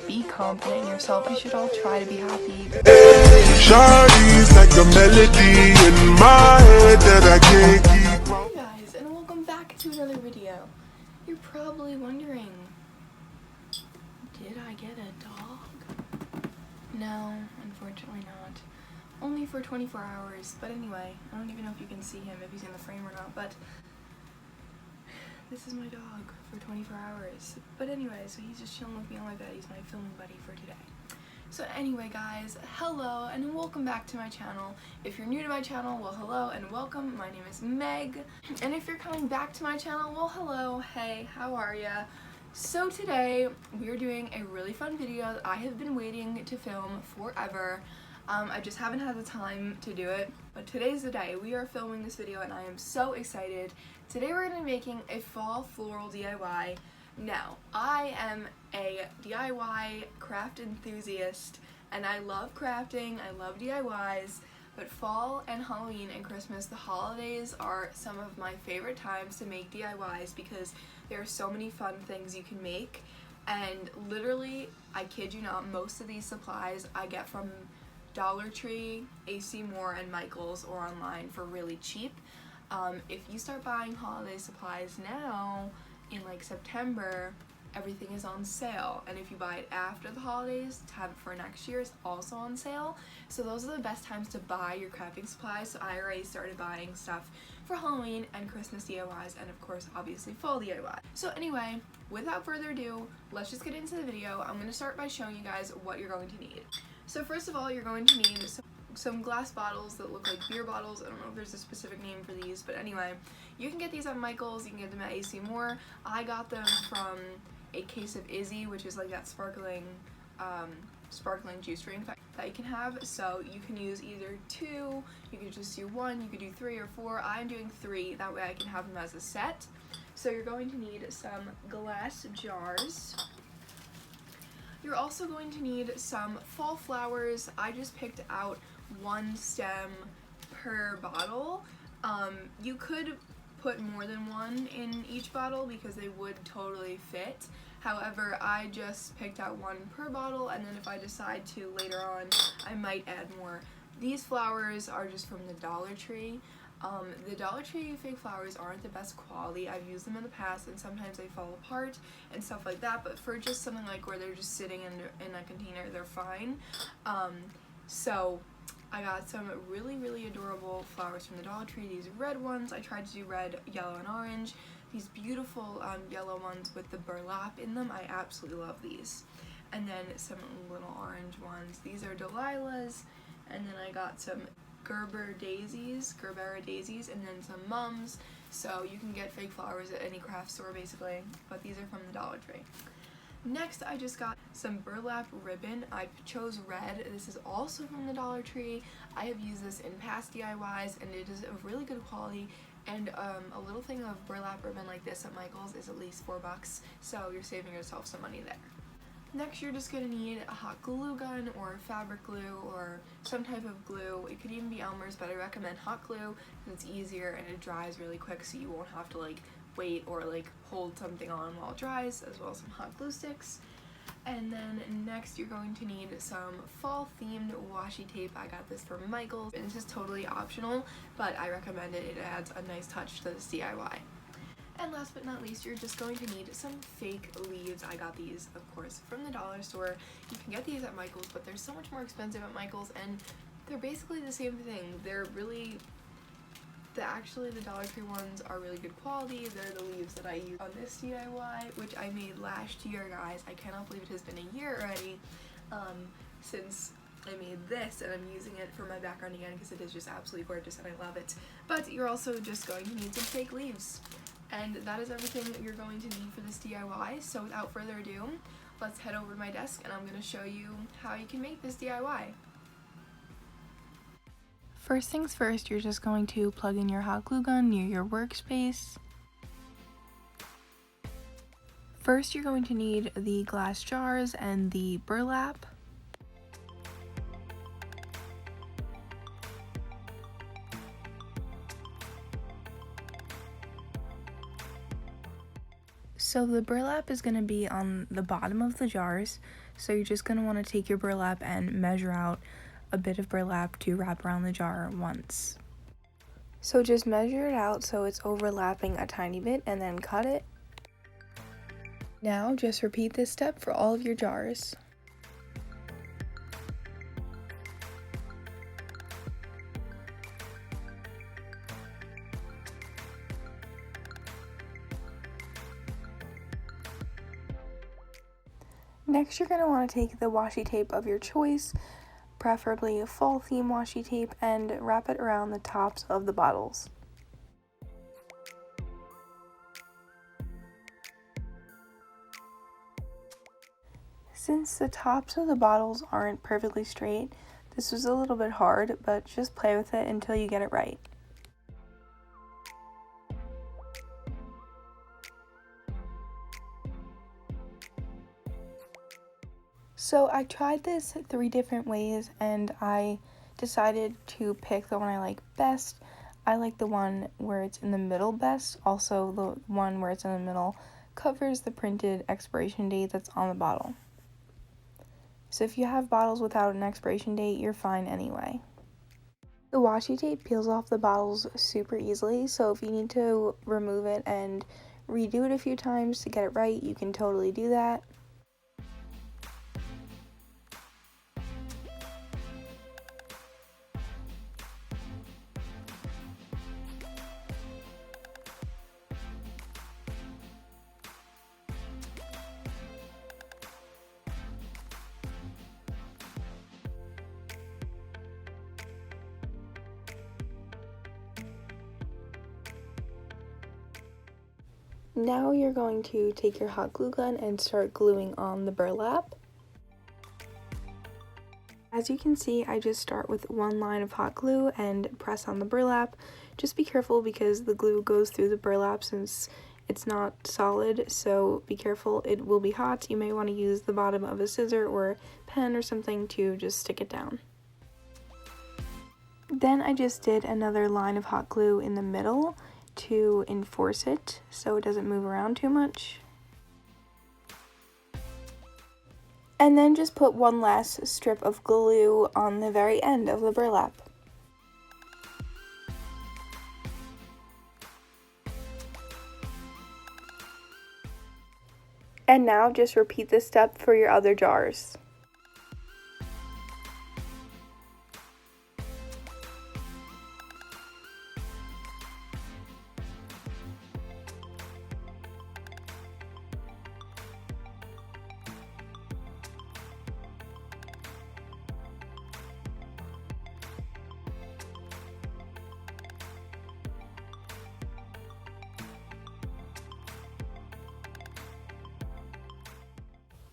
be confident in yourself. You should all try to be happy. Shawty's like a melody in my head that I can't keep. Hey guys, and welcome back to another video. You're probably wondering, did I get a dog? No, unfortunately not. Only for 24 hours, but anyway, I don't even know if you can see him, if he's in the frame or not, but this is my dog for 24 hours. But anyway, so he's just chilling with me on my bed. He's my filming buddy for today. So anyway guys, hello and welcome back to my channel. If you're new to my channel, well hello and welcome. My name is Meg. And if you're coming back to my channel, well hello, hey, how are ya? So today we are doing a really fun video that I have been waiting to film forever. I just haven't had the time to do it, but today's the day. We are filming this video and I am so excited. Today we're going to be making a fall floral DIY. Now, I am a DIY craft enthusiast and I love crafting, I love DIYs, but fall and Halloween and Christmas, the holidays, are some of my favorite times to make DIYs because there are so many fun things you can make, and literally, I kid you not, most of these supplies I get from Dollar Tree, AC Moore, and Michael's or online for really cheap. If you start buying holiday supplies now, in like September, everything is on sale, and if you buy it after the holidays to have it for next year, it's also on sale. So those are the best times to buy your crafting supplies. So I already started buying stuff for Halloween and Christmas DIYs, and of course obviously fall DIY. So anyway, without further ado, let's just get into the video. I'm going to start by showing you guys what you're going to need. So first of all, you're going to need some glass bottles that look like beer bottles. I don't know if there's a specific name for these, but anyway, you can get these at Michael's, you can get them at AC Moore. I got them from a Case of Izzy, which is like that sparkling juice drink that you can have. So you can use either two, you could just do one, you could do 3 or 4. I'm doing 3, that way I can have them as a set. So you're going to need some glass jars. You're also going to need some fall flowers. I just picked out 1 stem per bottle. You could put more than 1 in each bottle because they would totally fit. However, I just picked out 1 per bottle, and then if I decide to later on, I might add more. These flowers are just from the Dollar Tree. The Dollar Tree fake flowers aren't the best quality. I've used them in the past and sometimes they fall apart and stuff like that, but for just something like where they're just sitting in a container, they're fine. So I got some really adorable flowers from the Dollar Tree. These red ones, I tried to do red, yellow, and orange. These beautiful yellow ones with the burlap in them, I absolutely love these. And then some little orange ones. These are Delilah's, and then I got some Gerbera daisies, and then some mums. So you can get fake flowers at any craft store basically, but these are from the Dollar Tree. Next, I just got some burlap ribbon. I chose red. This is also from the Dollar Tree. I have used this in past DIYs and it is of really good quality, and a little thing of burlap ribbon like this at Michael's is at least $4, so you're saving yourself some money there. Next, you're just going to need a hot glue gun or fabric glue or some type of glue. It could even be Elmer's, but I recommend hot glue because it's easier and it dries really quick, so you won't have to like wait or like hold something on while it dries, as well as some hot glue sticks. And then next, you're going to need some fall themed washi tape. I got this from Michael's, and this is totally optional, but I recommend it. It adds a nice touch to this DIY. And last but not least, you're just going to need some fake leaves. I got these, of course, from the dollar store. You can get these at Michael's, but they're so much more expensive at Michael's, and they're basically the same thing. They're really, actually the Dollar Tree ones are really good quality. They're the leaves that I use on this DIY, which I made last year, guys. I cannot believe it has been a year already since I made this, and I'm using it for my background again because it is just absolutely gorgeous and I love it. But you're also just going to need some fake leaves. And that is everything that you're going to need for this DIY. So without further ado, let's head over to my desk and I'm going to show you how you can make this DIY. First things first, you're just going to plug in your hot glue gun near your workspace. First, you're going to need the glass jars and the burlap. So the burlap is going to be on the bottom of the jars, so you're just going to want to take your burlap and measure out a bit of burlap to wrap around the jar once. So just measure it out so it's overlapping a tiny bit and then cut it. Now just repeat this step for all of your jars. Next, you're going to want to take the washi tape of your choice, preferably a fall theme washi tape, and wrap it around the tops of the bottles. Since the tops of the bottles aren't perfectly straight, this was a little bit hard, but just play with it until you get it right. So I tried this 3 different ways and I decided to pick the one I like best. I like the one where it's in the middle best. Also, the one where it's in the middle covers the printed expiration date that's on the bottle. So if you have bottles without an expiration date, you're fine anyway. The washi tape peels off the bottles super easily, so if you need to remove it and redo it a few times to get it right, you can totally do that. Now you're going to take your hot glue gun and start gluing on the burlap. As you can see, I just start with one line of hot glue and press on the burlap. Just be careful because the glue goes through the burlap since it's not solid, so be careful, it will be hot. You may want to use the bottom of a scissor or pen or something to just stick it down. Then I just did another line of hot glue in the middle to enforce it so it doesn't move around too much. And then just put one last strip of glue on the very end of the burlap. And now just repeat this step for your other jars.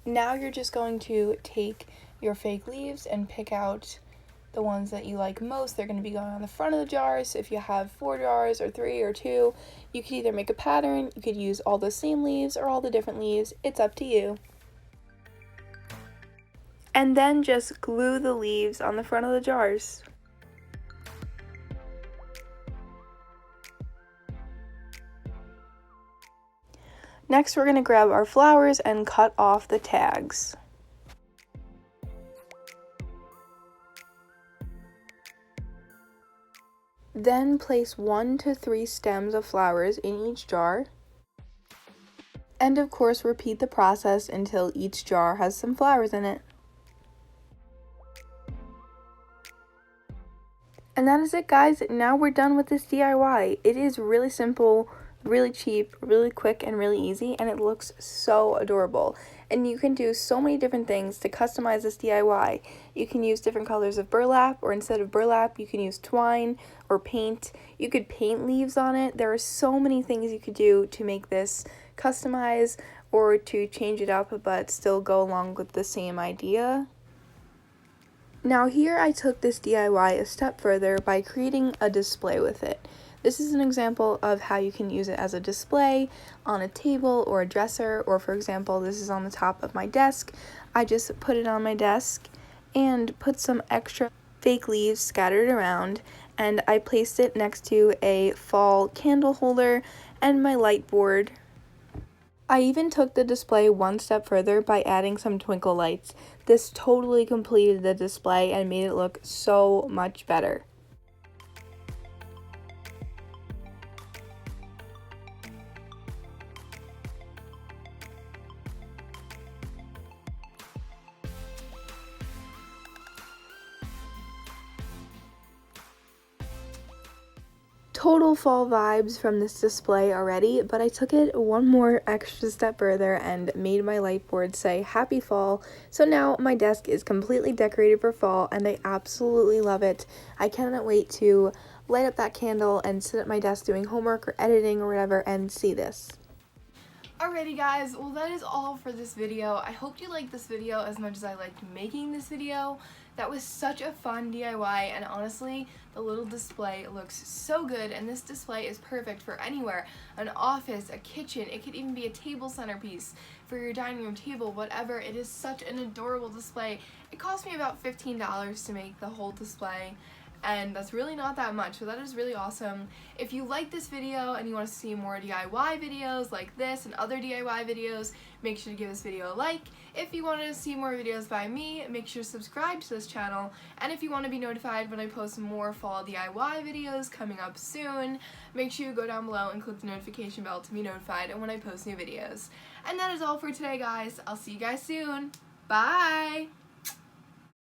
Now you're just going to take your fake leaves and pick out the ones that you like most. They're going to be going on the front of the jars. If you have 4 jars or 3 or 2, you could either make a pattern, you could use all the same leaves or all the different leaves. It's up to you. And then just glue the leaves on the front of the jars. Next, we're going to grab our flowers and cut off the tags. Then place 1 to 3 stems of flowers in each jar. And of course, repeat the process until each jar has some flowers in it. And that is it, guys. Now we're done with this DIY. It is really simple, really cheap, really quick, and really easy, and it looks so adorable. And you can do so many different things to customize this DIY. You can use different colors of burlap, or instead of burlap, you can use twine or paint. You could paint leaves on it. There are so many things you could do to make this customize or to change it up, but still go along with the same idea. Now here I took this DIY a step further by creating a display with it. This is an example of how you can use it as a display on a table or a dresser, or for example, this is on the top of my desk. I just put it on my desk and put some extra fake leaves scattered around, and I placed it next to a fall candle holder and my light board. I even took the display one step further by adding some twinkle lights. This totally completed the display and made it look so much better. Total fall vibes from this display already, but I took it one more extra step further and made my light board say happy fall. So now my desk is completely decorated for fall and I absolutely love it. I cannot wait to light up that candle and sit at my desk doing homework or editing or whatever and see this. Alrighty guys, well that is all for this video. I hope you liked this video as much as I liked making this video. That was such a fun DIY, and honestly, the little display looks so good, and this display is perfect for anywhere. An office, a kitchen, it could even be a table centerpiece for your dining room table, whatever. It is such an adorable display. It cost me about $15 to make the whole display, and that's really not that much, so that is really awesome. If you like this video and you want to see more DIY videos like this and other DIY videos, make sure to give this video a like. If you want to see more videos by me, make sure to subscribe to this channel, and if you want to be notified when I post more fall DIY videos coming up soon, make sure you go down below and click the notification bell to be notified when I post new videos. And that is all for today guys. I'll see you guys soon. Bye!